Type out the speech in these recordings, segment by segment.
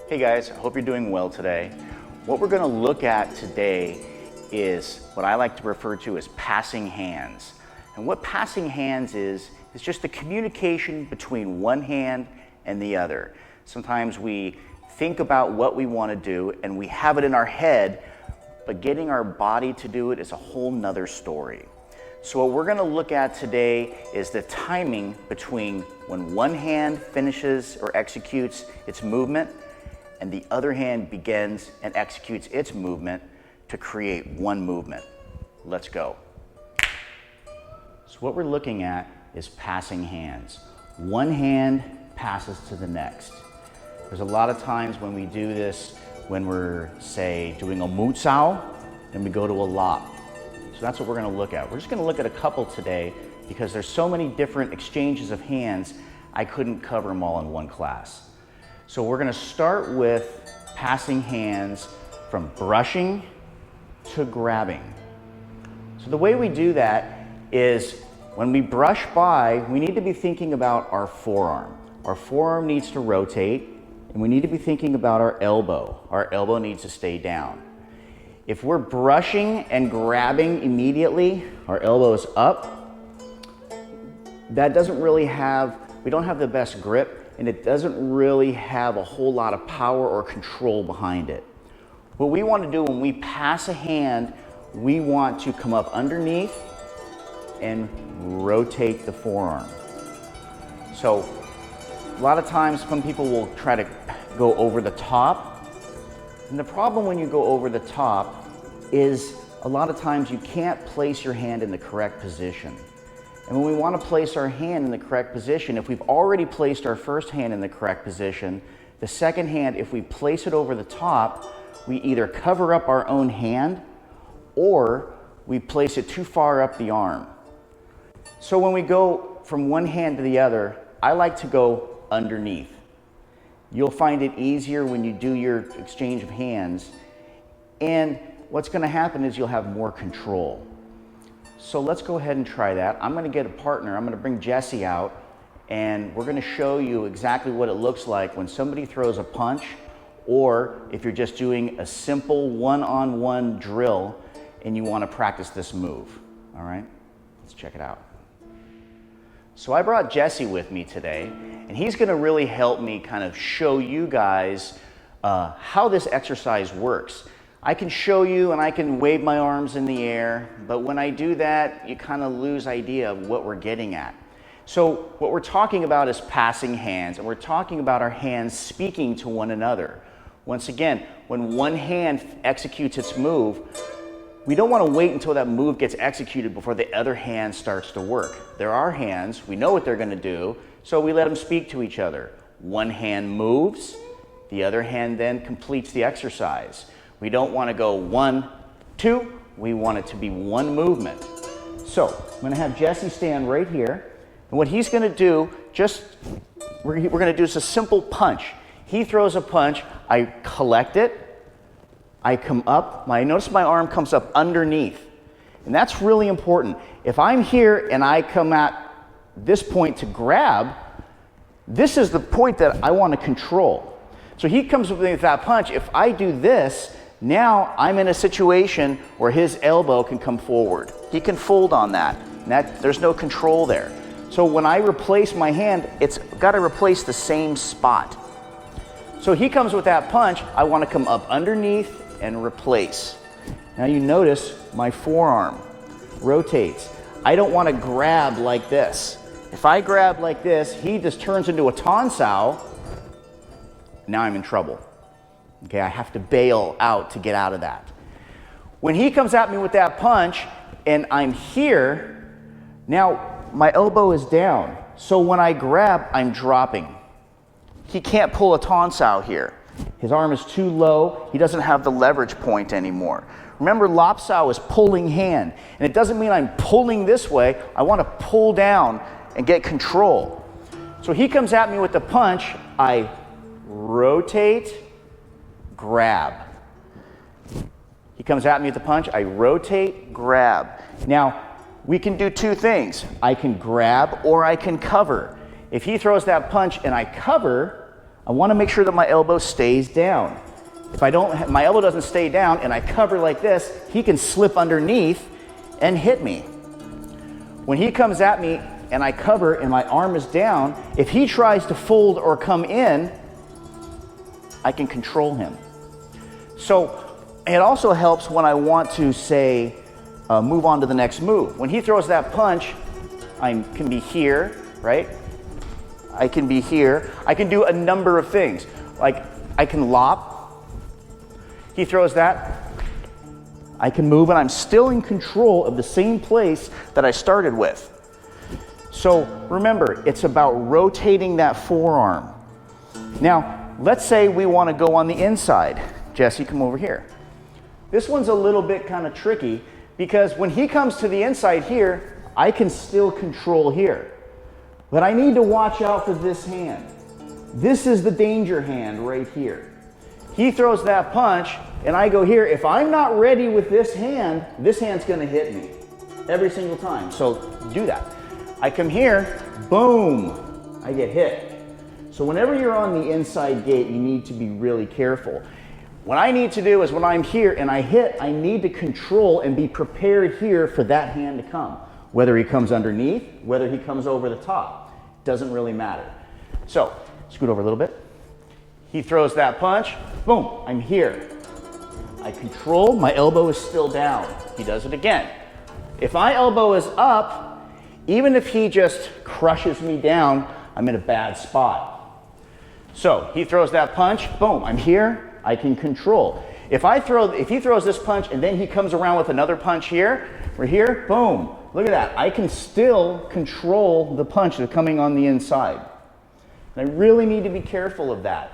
Hey guys, I hope you're doing well today. What we're going to look at today is what I like to refer to as passing hands. And what passing hands is just the communication between one hand and the other. Sometimes we think about what we want to do and we have it in our head, but getting our body to do it is a whole nother story. So what we're going to look at today is the timing between when one hand finishes or executes its movement and the other hand begins and executes its movement to create one movement. Let's go. So what we're looking at is passing hands. One hand passes to the next. There's a lot of times when we do this when we're, say, doing a mutsao, and we go to a lop. So that's what we're going to look at. We're just going to look at a couple today because there's so many different exchanges of hands, I couldn't cover them all in one class. So we're going to start with passing hands from brushing to grabbing. So the way we do that is when we brush by, we need to be thinking about our forearm. Our forearm needs to rotate, and we need to be thinking about our elbow. Our elbow needs to stay down. If we're brushing and grabbing immediately, our elbow is up, that doesn't really we don't have the best grip, and it doesn't really have a whole lot of power or control behind it. What we want to do when we pass a hand, we want to come up underneath and rotate the forearm. So a lot of times some people will try to go over the top. And the problem when you go over the top is a lot of times you can't place your hand in the correct position. And when we want to place our hand in the correct position, if we've already placed our first hand in the correct position, the second hand, if we place it over the top, we either cover up our own hand or we place it too far up the arm. So when we go from one hand to the other, I like to go underneath. You'll find it easier when you do your exchange of hands, and what's going to happen is you'll have more control. So let's go ahead and try that. I'm going to get a partner. I'm going to bring Jesse out, and we're going to show you exactly what it looks like when somebody throws a punch, or if you're just doing a simple one-on-one drill and you want to practice this move. All right, let's check it out. So I brought Jesse with me today, and he's going to really help me kind of show you guys how this exercise works. I can show you and I can wave my arms in the air, but when I do that, you kind of lose idea of what we're getting at. So what we're talking about is passing hands, and we're talking about our hands speaking to one another. Once again, when one hand executes its move, we don't want to wait until that move gets executed before the other hand starts to work. There are hands, we know what they're going to do, so we let them speak to each other. One hand moves, the other hand then completes the exercise. We don't want to go 1, 2, we want it to be one movement. So I'm going to have Jesse stand right here, and what he's going to do, we're going to do just a simple punch. He throws a punch, I collect it, I come up, notice my arm comes up underneath, and that's really important. If I'm here and I come at this point to grab, this is the point that I want to control. So he comes with that punch. If I do this, now I'm in a situation where his elbow can come forward. He can fold on that, and there's no control there. So when I replace my hand, it's got to replace the same spot. So he comes with that punch, I want to come up underneath and replace. Now you notice my forearm rotates. I don't want to grab like this. If I grab like this, he just turns into a tonsao. Now I'm in trouble. Okay, I have to bail out to get out of that. When he comes at me with that punch and I'm here, now my elbow is down. So when I grab, I'm dropping. He can't pull a tonsao here. His arm is too low. He doesn't have the leverage point anymore. Remember, lopsao is pulling hand, and it doesn't mean I'm pulling this way. I want to pull down and get control. So he comes at me with the punch. I rotate, grab. He comes at me with the punch. I rotate, grab. Now, we can do two things. I can grab or I can cover. If he throws that punch and I cover, I want to make sure that my elbow stays down. If I don't, my elbow doesn't stay down and I cover like this, he can slip underneath and hit me. When he comes at me and I cover and my arm is down, if he tries to fold or come in, I can control him. So it also helps when I want to say, move on to the next move. When he throws that punch, I can be here, right? I can be here. I can do a number of things. Like I can lop. He throws that. I can move and I'm still in control of the same place that I started with. So remember, it's about rotating that forearm. Now, let's say we want to go on the inside. Jesse, come over here. This one's a little bit kind of tricky because when he comes to the inside here, I can still control here. But I need to watch out for this hand. This is the danger hand right here. He throws that punch and I go here. If I'm not ready with this hand's gonna hit me every single time. So do that. I come here, boom, I get hit. So whenever you're on the inside gate, you need to be really careful. What I need to do is when I'm here and I hit, I need to control and be prepared here for that hand to come. Whether he comes underneath, whether he comes over the top, doesn't really matter. So scoot over a little bit. He throws that punch, boom, I'm here. I control, my elbow is still down. He does it again. If my elbow is up, even if he just crushes me down, I'm in a bad spot. So he throws that punch, boom, I'm here, I can control. If he throws this punch and then he comes around with another punch here, we're here, boom, look at that. I can still control the punch that's coming on the inside. And I really need to be careful of that.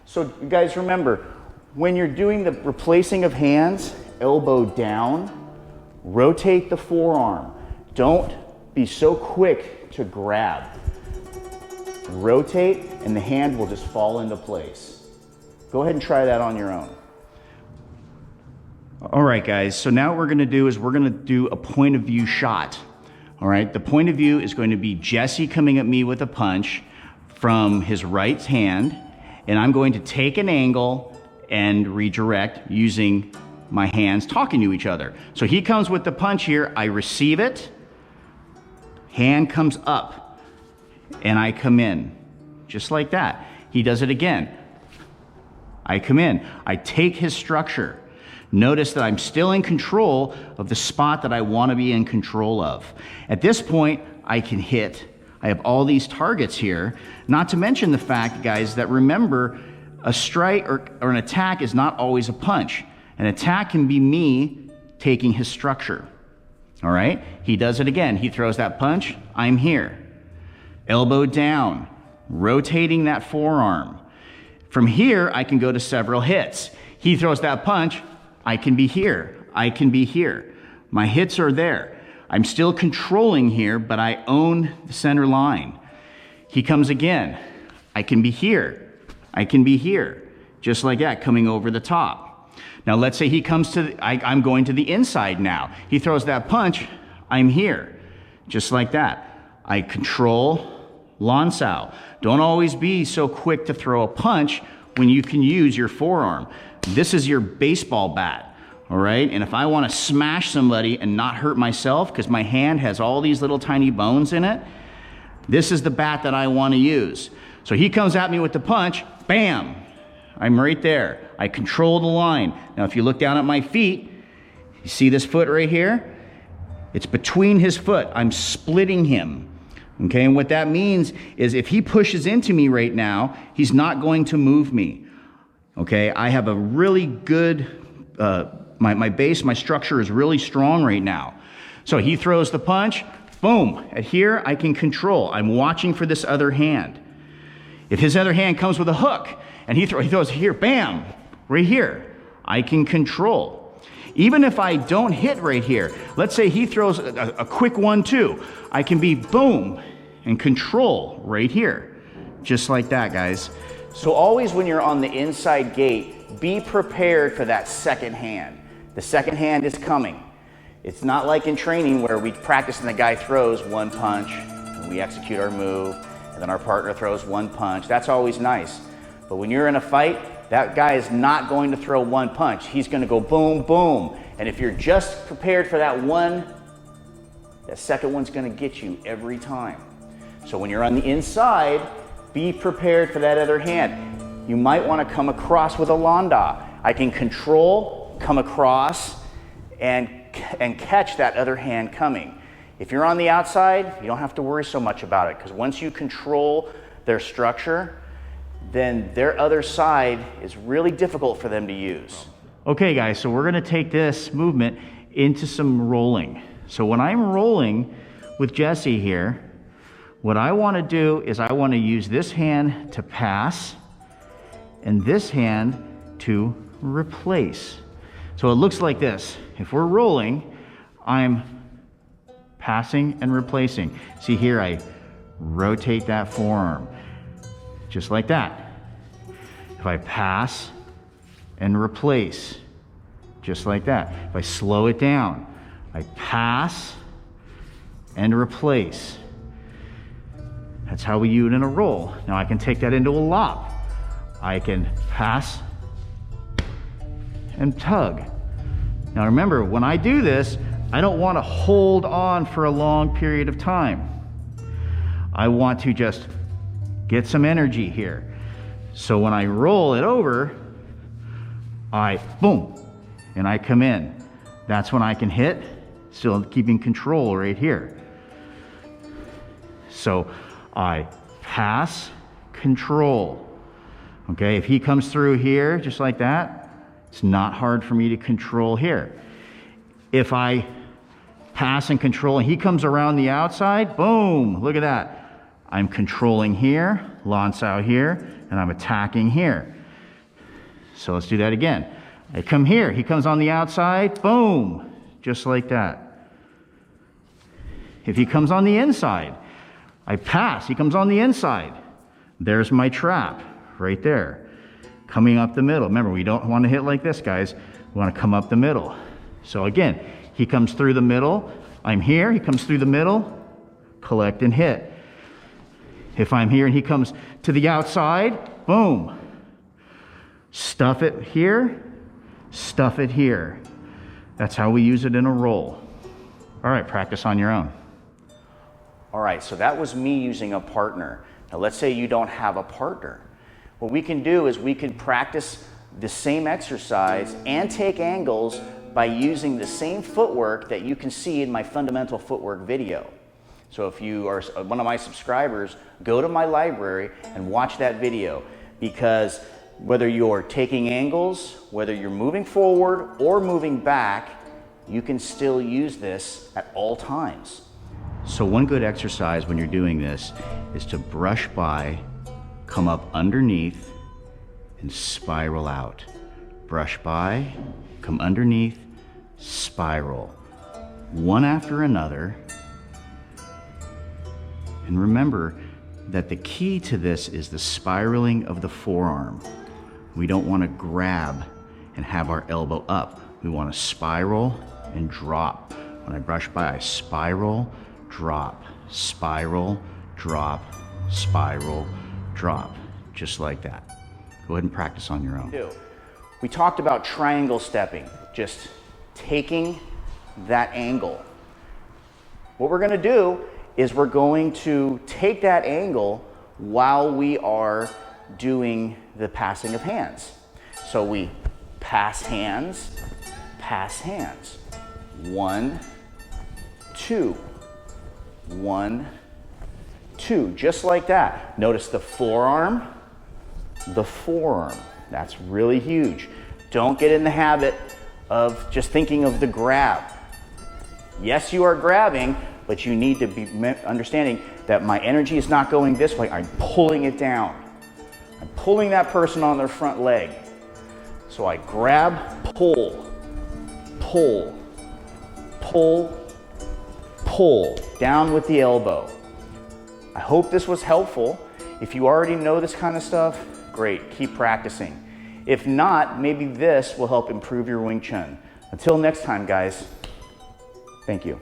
So you guys remember, when you're doing the replacing of hands, elbow down, rotate the forearm. Don't be so quick to grab. Rotate and the hand will just fall into place. Go ahead and try that on your own. All right, guys, so now what we're gonna do is we're gonna do a point of view shot. All right, the point of view is going to be Jesse coming at me with a punch from his right hand, and I'm going to take an angle and redirect using my hands talking to each other. So he comes with the punch here, I receive it, hand comes up, and I come in, just like that. He does it again. I come in, I take his structure. Notice that I'm still in control of the spot that I want to be in control of. At this point, I can hit. I have all these targets here, not to mention the fact, guys, that remember, a strike or an attack is not always a punch. An attack can be me taking his structure. All right? He does it again. He throws that punch, I'm here. Elbow down, rotating that forearm. From here, I can go to several hits. He throws that punch, I can be here. I can be here. My hits are there. I'm still controlling here, but I own the center line. He comes again. I can be here. I can be here. Just like that, coming over the top. Now let's say he comes to, I'm going to the inside now. He throws that punch, I'm here. Just like that. I control Lan Sao. Don't always be so quick to throw a punch when you can use your forearm. This is your baseball bat. All right, and if I want to smash somebody and not hurt myself because my hand has all these little tiny bones in it, this is the bat that I want to use. So he comes at me with the punch, bam, I'm right there. I control the line. Now if you look down at my feet, you see this foot right here? It's between his foot. I'm splitting him. Okay, and what that means is if he pushes into me right now, he's not going to move me. Okay, I have a really good, my base, my structure is really strong right now. So he throws the punch, boom, at here I can control. I'm watching for this other hand. If his other hand comes with a hook and he throws here, bam, right here, I can control. Even if I don't hit right here, let's say he throws a quick 1-2, I can be boom and control right here. Just like that, guys. So always when you're on the inside gate, be prepared for that second hand. The second hand is coming. It's not like in training where we practice and the guy throws one punch and we execute our move and then our partner throws one punch. That's always nice. But when you're in a fight, that guy is not going to throw one punch. He's going to go boom, boom. And if you're just prepared for that one, that second one's going to get you every time. So when you're on the inside, be prepared for that other hand. You might want to come across with a landa. I can control, come across, and catch that other hand coming. If you're on the outside, you don't have to worry so much about it, because once you control their structure, then their other side is really difficult for them to use. Okay guys, so we're gonna take this movement into some rolling. So when I'm rolling with Jesse here, what I wanna do is I wanna use this hand to pass and this hand to replace. So it looks like this. If we're rolling, I'm passing and replacing. See here, I rotate that forearm, just like that. If I pass and replace, just like that. If I slow it down, I pass and replace. That's how we use it in a roll. Now I can take that into a lop. I can pass and tug. Now remember, when I do this, I don't want to hold on for a long period of time. I want to just get some energy here. So when I roll it over, I boom, and I come in. That's when I can hit, still keeping control right here. So I pass, control. Okay, if he comes through here, just like that, it's not hard for me to control here. If I pass and control and he comes around the outside, boom, look at that. I'm controlling here, lancao here, and I'm attacking here. So let's do that again. I come here, he comes on the outside, boom, just like that. If he comes on the inside, I pass, he comes on the inside. There's my trap right there. Coming up the middle. Remember, we don't want to hit like this, guys. We want to come up the middle. So again, he comes through the middle. I'm here, he comes through the middle, collect and hit. If I'm here and he comes to the outside, boom. Stuff it here, stuff it here. That's how we use it in a roll. All right, practice on your own. All right, so that was me using a partner. Now let's say you don't have a partner. What we can do is we can practice the same exercise and take angles by using the same footwork that you can see in my fundamental footwork video. So if you are one of my subscribers, go to my library and watch that video, because whether you're taking angles, whether you're moving forward or moving back, you can still use this at all times. So one good exercise when you're doing this is to brush by, come up underneath, and spiral out. Brush by, come underneath, spiral. One after another. And remember that the key to this is the spiraling of the forearm. We don't want to grab and have our elbow up. We want to spiral and drop. When I brush by, I spiral, drop, spiral, drop, spiral, drop, just like that. Go ahead and practice on your own. We talked about triangle stepping, just taking that angle. What we're going to do is we're going to take that angle while we are doing the passing of hands. So we pass hands, pass hands. 1, 2, 1, 2, just like that. Notice the forearm, the forearm. That's really huge. Don't get in the habit of just thinking of the grab. Yes, you are grabbing, but you need to be understanding that my energy is not going this way. I'm pulling it down. I'm pulling that person on their front leg. So I grab, pull, pull, pull, pull, down with the elbow. I hope this was helpful. If you already know this kind of stuff, great, keep practicing. If not, maybe this will help improve your Wing Chun. Until next time, guys, thank you.